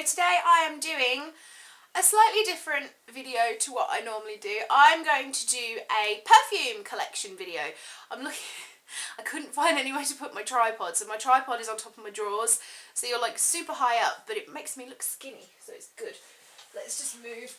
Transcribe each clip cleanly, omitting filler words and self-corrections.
today I am doing a slightly different video to what I normally do. I'm going to do a perfume collection video. I'm looking, I couldn't find anywhere to put my tripod, so my tripod is on top of my drawers, so you're like super high up, but it makes me look skinny, so it's good. Let's just move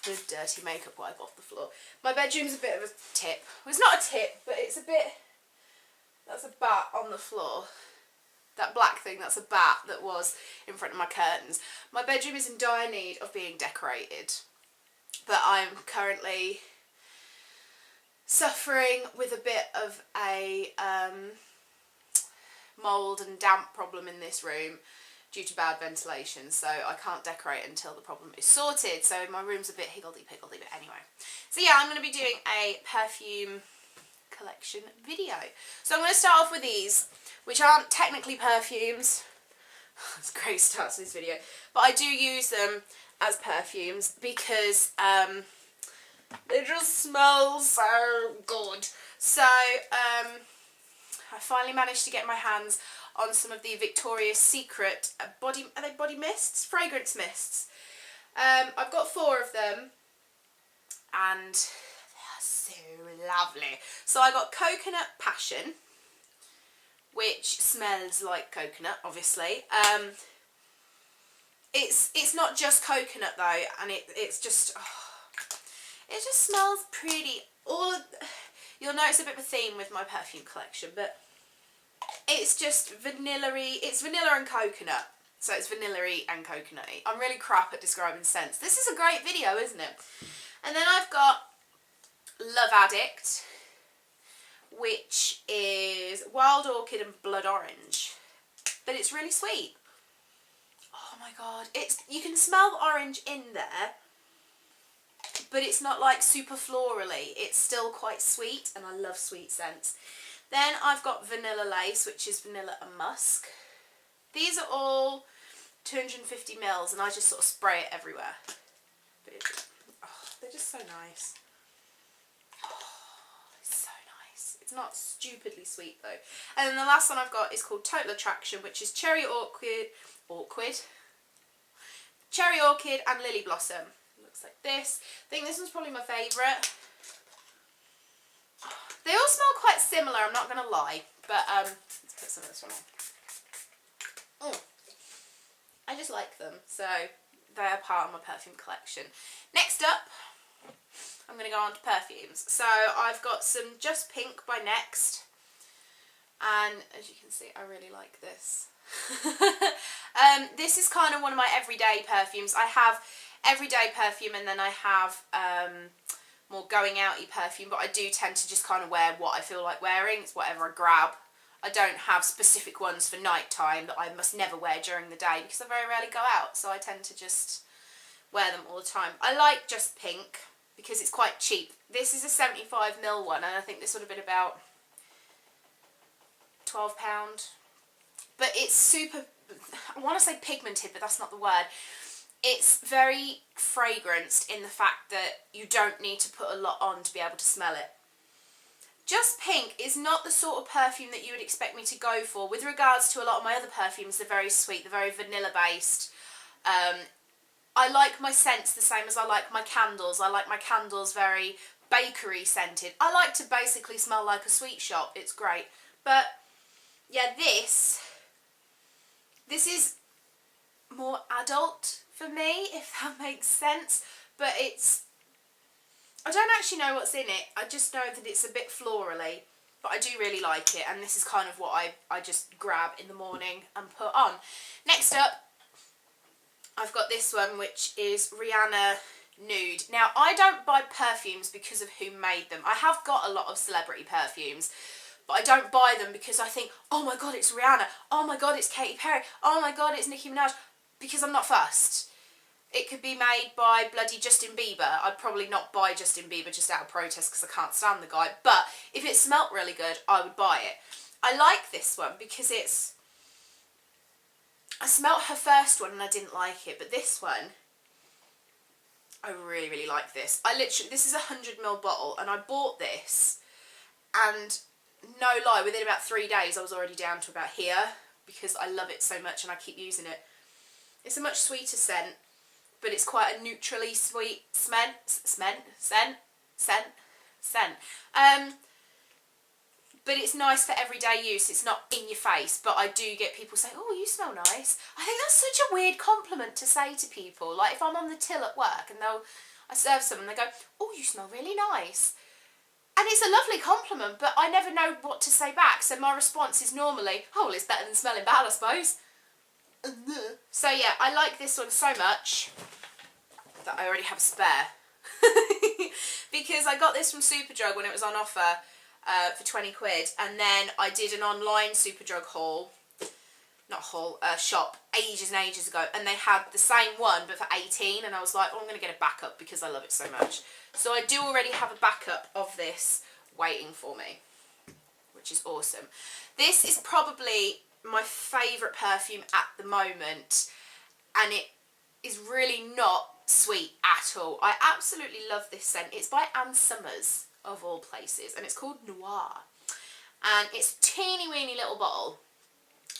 the dirty makeup wipe off the floor. My bedroom's a bit of a tip. Well, it's not a tip, but it's a bit, that's a bat on the floor. That black thing, that's a bat that was in front of my curtains. My bedroom is in dire need of being decorated, but I'm currently suffering with a bit of a mould and damp problem in this room due to bad ventilation, so I can't decorate until the problem is sorted. So my room's a bit higgledy-piggledy, but anyway. So yeah, I'm going to be doing a perfume collection video. So I'm going to start off with these, which aren't technically perfumes. It's a great start to this video, but I do use them as perfumes because they just smell so good. So I finally managed to get my hands on some of the Victoria's Secret body mists? Fragrance mists. I've got 4 of them and they are so lovely. So I got Coconut Passion, which smells like coconut, obviously. It's not just coconut though, and it just smells pretty. You'll notice a bit of a theme with my perfume collection, but it's just vanilla-y. It's vanilla and coconut, so it's vanilla-y and coconutty. I'm really crap at describing scents. This is a great video, isn't it? And then I've got Love Addict, which is Wild Orchid and Blood Orange, but it's really sweet. Oh my god, you can smell the orange in there, but it's not like super florally. It's still quite sweet, and I love sweet scents. Then I've got Vanilla Lace, which is vanilla and musk. These are all 250 mils, and I just sort of spray it everywhere. But they're just so nice. It's not stupidly sweet though. And then the last one I've got is called Total Attraction, which is Cherry Orchid and Lily Blossom. It looks like this. I think this one's probably my favourite. They all smell quite similar, I'm not going to lie, but let's put some of this one on. I just like them, so they are part of my perfume collection. Next up, I'm going to go on to perfumes. So I've got some Just Pink by Next, and as you can see, I really like this. This is kind of one of my everyday perfumes. I have everyday perfume, and then I have more going outy perfume, but I do tend to just kind of wear what I feel like wearing. It's whatever I grab. I don't have specific ones for night time that I must never wear during the day because I very rarely go out, so I tend to just wear them all the time. I like Just Pink because it's quite cheap. This is a 75ml one, and I think this would have been about £12. But it's super, I want to say pigmented, but that's not the word. It's very fragranced in the fact that you don't need to put a lot on to be able to smell it. Just Pink is not the sort of perfume that you would expect me to go for. With regards to a lot of my other perfumes, they're very sweet, they're very vanilla based. I like my scents the same as I like my candles. I like my candles very bakery scented. I like to basically smell like a sweet shop. It's great. But yeah, this is more adult for me, if that makes sense. But I don't actually know what's in it. I just know that it's a bit florally, but I do really like it, and this is kind of what I just grab in the morning and put on. Next up, I've got this one, which is Rihanna Nude. Now, I don't buy perfumes because of who made them. I have got a lot of celebrity perfumes, but I don't buy them because I think, oh my god, it's Rihanna. Oh my god, it's Katy Perry. Oh my god, it's Nicki Minaj. Because I'm not fussed. It could be made by bloody Justin Bieber. I'd probably not buy Justin Bieber just out of protest because I can't stand the guy. But if it smelt really good, I would buy it. I like this one because I smelt her first one and I didn't like it. But this one, I really, really like this. This is a 100ml bottle, and I bought this, and no lie, within about 3 days I was already down to about here because I love it so much and I keep using it. It's a much sweeter scent, but it's quite a neutrally sweet scent. But it's nice for everyday use. It's not in your face, but I do get people saying, oh, you smell nice. I think that's such a weird compliment to say to people. Like if I'm on the till at work and I serve someone, they go, oh, you smell really nice. And it's a lovely compliment, but I never know what to say back. So my response is normally, oh, well, it's better than smelling bad, I suppose. So yeah, I like this one so much that I already have a spare. Because I got this from Superdrug when it was on offer for 20 quid. And then I did an online Superdrug haul. Not haul, shop, ages and ages ago. And they had the same one, but for 18. And I was like, oh, I'm going to get a backup because I love it so much. So I do already have a backup of this waiting for me, which is awesome. This is probably my favourite perfume at the moment, and it is really not sweet at all. I absolutely love this scent. It's by Ann Summers, of all places, and it's called Noir. And it's a teeny weeny little bottle.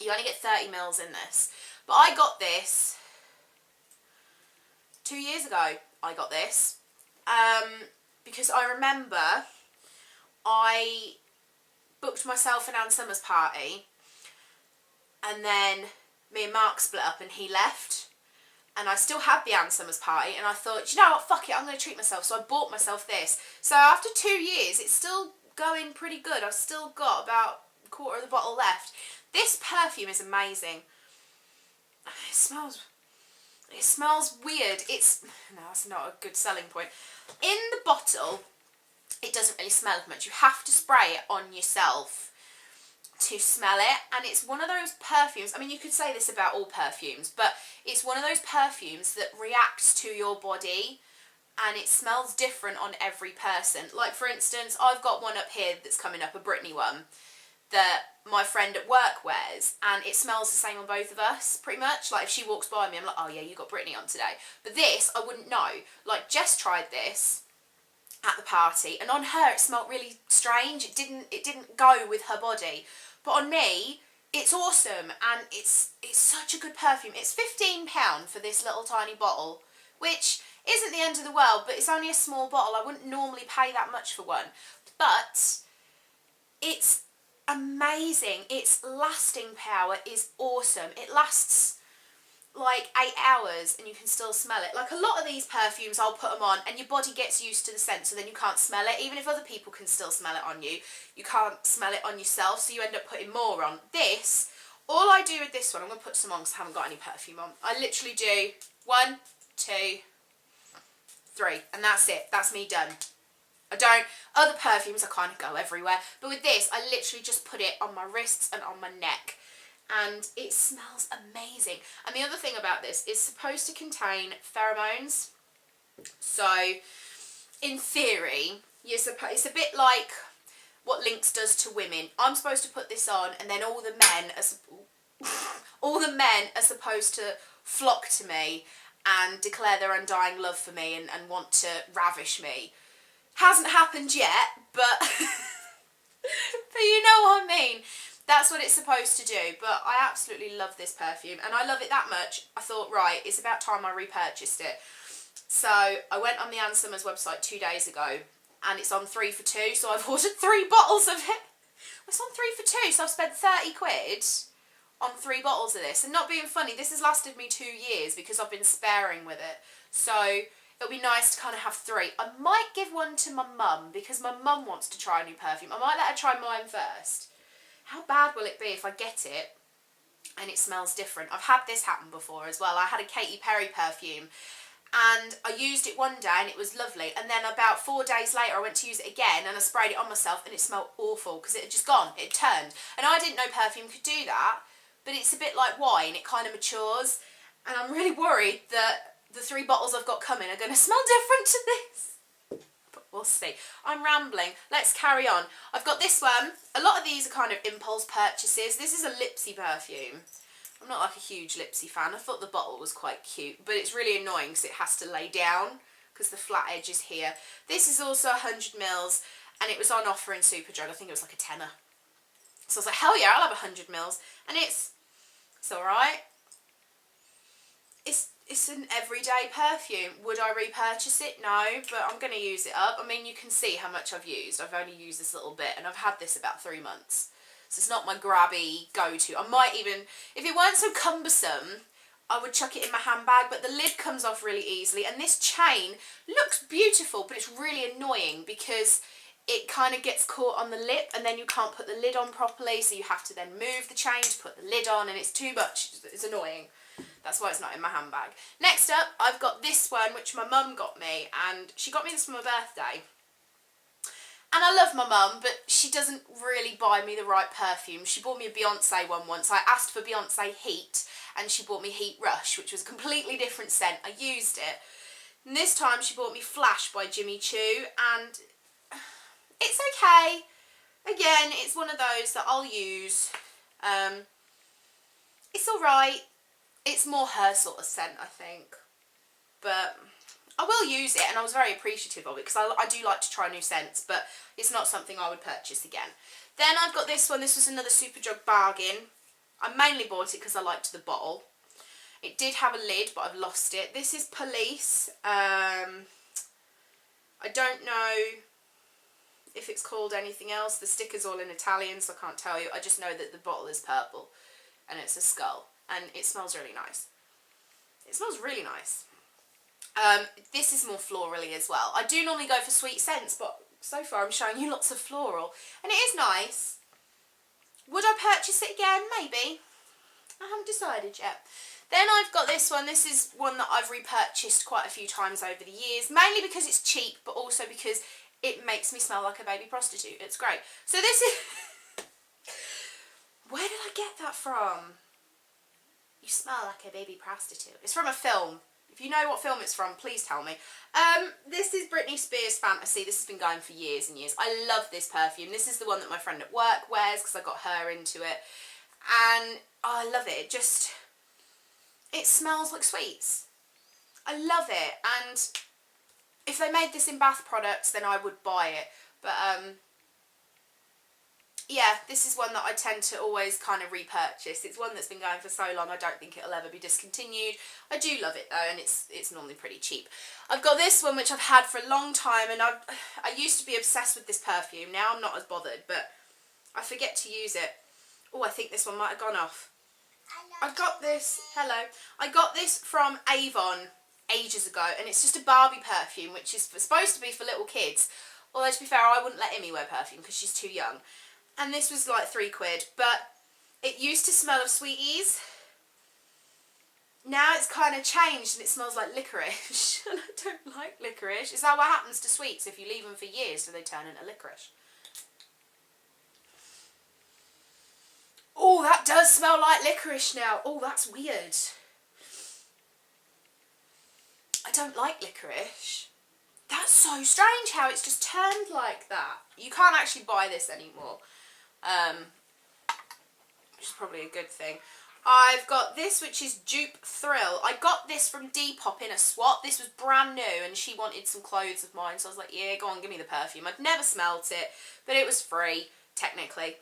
You only get 30 mils in this. But I got this 2 years ago. I got this. Because I remember I booked myself an Ann Summers party, and then me and Mark split up and he left, and I still had the Ann Summers party, and I thought, you know what, fuck it, I'm going to treat myself. So I bought myself this. So after 2 years, it's still going pretty good. I've still got about a quarter of the bottle left. This perfume is amazing. It smells weird. No, that's not a good selling point. In the bottle, it doesn't really smell much. You have to spray it on yourself to smell it, and it's one of those perfumes, I mean, you could say this about all perfumes, but it's one of those perfumes that reacts to your body, and it smells different on every person. Like, for instance, I've got one up here that's coming up, a Britney one, that my friend at work wears, and it smells the same on both of us, pretty much. Like, if she walks by me, I'm like, oh yeah, you got Britney on today. But this, I wouldn't know. Like, Jess tried this at the party, and on her it smelled really strange. It didn't go with her body. But on me, it's awesome, and it's such a good perfume. It's £15 for this little tiny bottle, which isn't the end of the world, but it's only a small bottle. I wouldn't normally pay that much for one. But it's amazing. Its lasting power is awesome. It lasts like 8 hours and you can still smell it. Like, a lot of these perfumes, I'll put them on and your body gets used to the scent, so then you can't smell it. Even if other people can still smell it on you, you can't smell it on yourself, so you end up putting more on. This, all I do with this one, I'm going to put some on because I haven't got any perfume on. I literally do 1, 2, 3, and that's it. That's me done. Other perfumes I kind of go everywhere, but with this, I literally just put it on my wrists and on my neck. And it smells amazing. And the other thing about this, it's supposed to contain pheromones. So, in theory, it's a bit like what Lynx does to women. I'm supposed to put this on, and then all the men are supposed to flock to me and declare their undying love for me and want to ravish me. Hasn't happened yet, but but you know what I mean. That's what it's supposed to do, but I absolutely love this perfume, and I love it that much, I thought, right, it's about time I repurchased it. So I went on the Ann Summers website 2 days ago, and it's on 3 for 2, so I've ordered 3 bottles of it. It's on 3 for 2, so I've spent 30 quid on 3 bottles of this. And not being funny, this has lasted me 2 years because I've been sparing with it. So it'll be nice to kind of have 3. I might give one to my mum, because my mum wants to try a new perfume. I might let her try mine first. How bad will it be if I get it and it smells different? I've had this happen before as well. I had a Katy Perry perfume and I used it one day and it was lovely, and then about 4 days later I went to use it again and I sprayed it on myself and it smelled awful because it had just gone, it turned. And I didn't know perfume could do that, but it's a bit like wine, it kind of matures, and I'm really worried that the 3 bottles I've got coming are going to smell different to this. We'll see. I'm rambling. Let's carry on. I've got this one. A lot of these are kind of impulse purchases. This is a Lipsy perfume. I'm not like a huge Lipsy fan. I thought the bottle was quite cute, but it's really annoying because it has to lay down because the flat edge is here. This is also 100 mils, and it was on offer in Superdrug. I think it was like a tenner. So I was like, hell yeah, I'll have 100 mils. And it's alright. it's an everyday perfume. Would I repurchase it? No, but I'm going to use it up. I mean, you can see how much I've used. I've only used this little bit, and I've had this about 3 months. So it's not my grabby go-to. I might even, if it weren't so cumbersome, I would chuck it in my handbag, but the lid comes off really easily. And this chain looks beautiful, but it's really annoying because it kind of gets caught on the lip, and then you can't put the lid on properly, so you have to then move the chain to put the lid on, and it's too much. It's annoying. That's why it's not in my handbag. Next up, I've got this one, which my mum got me, and she got me this for my birthday. And I love my mum, but she doesn't really buy me the right perfume. She bought me a Beyonce one once. I asked for Beyonce Heat, and she bought me Heat Rush, which was a completely different scent. I used it. And this time she bought me Flash by Jimmy Choo, and it's okay. Again, it's one of those that I'll use. It's alright. It's more her sort of scent, I think. But I will use it, and I was very appreciative of it because I do like to try new scents, but it's not something I would purchase again. Then I've got this one. This was another Superdrug bargain. I mainly bought it because I liked the bottle. It did have a lid, but I've lost it. This is Police. I don't know if it's called anything else. The sticker's all in Italian, so I can't tell you. I just know that the bottle is purple, and it's a skull, and it smells really nice. It smells really nice. This is more florally as well. I do normally go for sweet scents, but so far I'm showing you lots of floral. And it is nice. Would I purchase it again? Maybe. I haven't decided yet. Then I've got this one. This is one that I've repurchased quite a few times over the years. Mainly because it's cheap, but also because it makes me smell like a baby prostitute. It's great. So this is... Where did I get that from? You smell like a baby prostitute. It's from a film. If you know what film it's from, please tell me. This is Britney Spears Fantasy. This has been going for years and years. I love this perfume. This is the one that my friend at work wears because I got her into it. And I love it. It smells like sweets. I love it. And if they made this in bath products, then I would buy it. But, yeah, this is one that I tend to always kind of repurchase. It's one that's been going for so long, I don't think it'll ever be discontinued. I do love it though, and it's normally pretty cheap. I've got this one which I've had for a long time, and I used to be obsessed with this perfume. Now I'm not as bothered, but I forget to use it. Oh, I think this one might have gone off. I got this, hello, I got this from Avon ages ago, and it's just a Barbie perfume, which is supposed to be for little kids. Although to be fair, I wouldn't let Emmy wear perfume because she's too young. And this was like £3, but it used to smell of Sweeties. Now it's kind of changed and it smells like licorice. And I don't like licorice. Is that what happens to sweets? If you leave them for years, do they turn into licorice? Oh, that does smell like licorice now. Oh, that's weird. I don't like licorice. That's so strange how it's just turned like that. You can't actually buy this anymore. Which is probably a good thing. I've got this, which is Dupe Thrill. I got this from Depop in a swap. This was brand new, and she wanted some clothes of mine, so I was like, yeah, go on, give me the perfume. I'd never smelt it, but it was free, technically.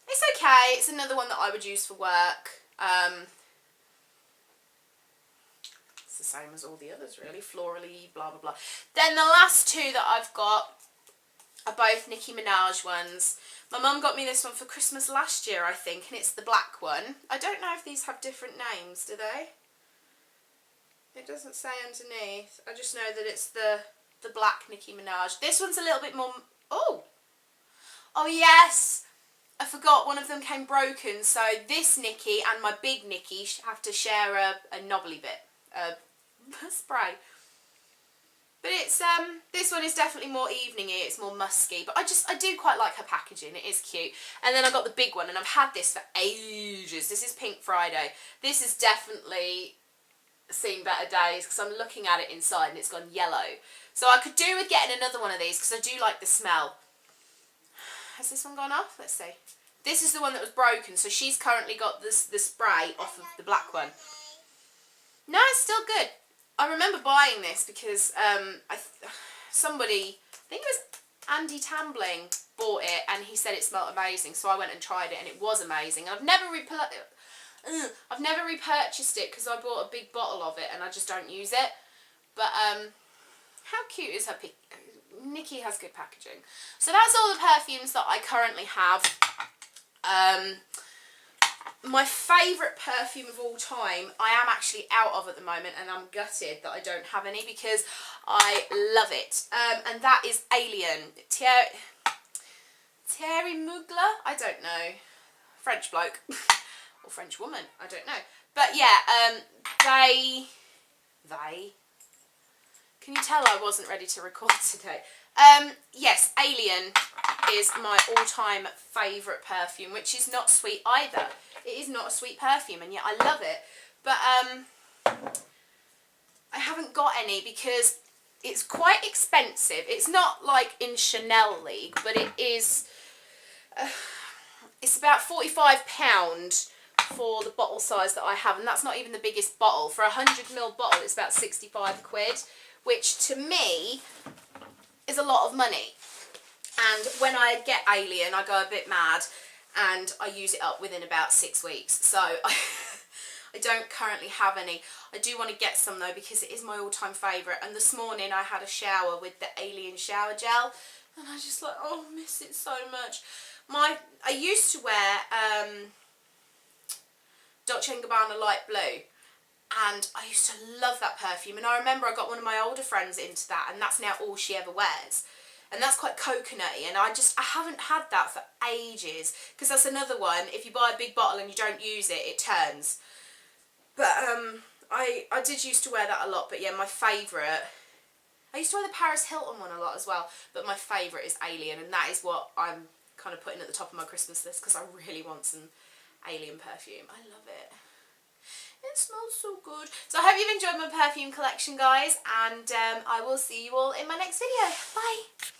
It's okay. It's another one that I would use for work. It's the same as all the others, really. Florally, blah, blah, blah. Then the last two that I've got are both Nicki Minaj ones. My mum got me this one for Christmas last year, I think, and it's the black one. I don't know if these have different names, do they? It doesn't say underneath. I just know that it's the black Nicki Minaj. This one's a little bit more... Oh! Oh, yes! I forgot one of them came broken, so this Nicki and my big Nicki have to share a knobbly bit. A spray. But it's, this one is definitely more evening-y, it's more musky, but I do quite like her packaging, it is cute. And then I got the big one, and I've had this for ages. This is Pink Friday. This has definitely seen better days, because I'm looking at it inside and it's gone yellow. So I could do with getting another one of these, because I do like the smell. Has this one gone off? Let's see. This is the one that was broken, so she's currently got the spray off of the black one. No, it's still good. I remember buying this because somebody, I think it was Andy Tambling, bought it and he said it smelled amazing. So I went and tried it and it was amazing. I've never I've never repurchased it because I bought a big bottle of it and I just don't use it. But how cute is her pic? Nikki has good packaging. So that's all the perfumes that I currently have. My favourite perfume of all time, I am actually out of at the moment, and I'm gutted that I don't have any because I love it. And that is Alien. Thierry Mugler? I don't know. French bloke. Or French woman. I don't know. But yeah, they... Can you tell I wasn't ready to record today? Yes, Alien is my all-time favourite perfume, which is not sweet either. It is not a sweet perfume, and yet I love it. But I haven't got any because it's quite expensive. It's not like in Chanel League, but it is... it's about £45 for the bottle size that I have, and that's not even the biggest bottle. For a 100ml bottle, it's about 65 quid, which to me is a lot of money. And when I get Alien, I go a bit mad and I use it up within about 6 weeks. So I don't currently have any. I do want to get some though because it is my all-time favourite. And this morning I had a shower with the Alien shower gel and I just like, oh, I miss it so much. I used to wear Dolce & Gabbana Light Blue, and I used to love that perfume, and I remember I got one of my older friends into that, and that's now all she ever wears, and that's quite coconutty, and I haven't had that for ages, because that's another one, if you buy a big bottle and you don't use it, it turns. But I did used to wear that a lot, but yeah, my favourite, I used to wear the Paris Hilton one a lot as well, but my favourite is Alien, and that is what I'm kind of putting at the top of my Christmas list, because I really want some Alien perfume. I love it. It smells so good. So I hope you've enjoyed my perfume collection, guys, and I will see you all in my next video. Bye.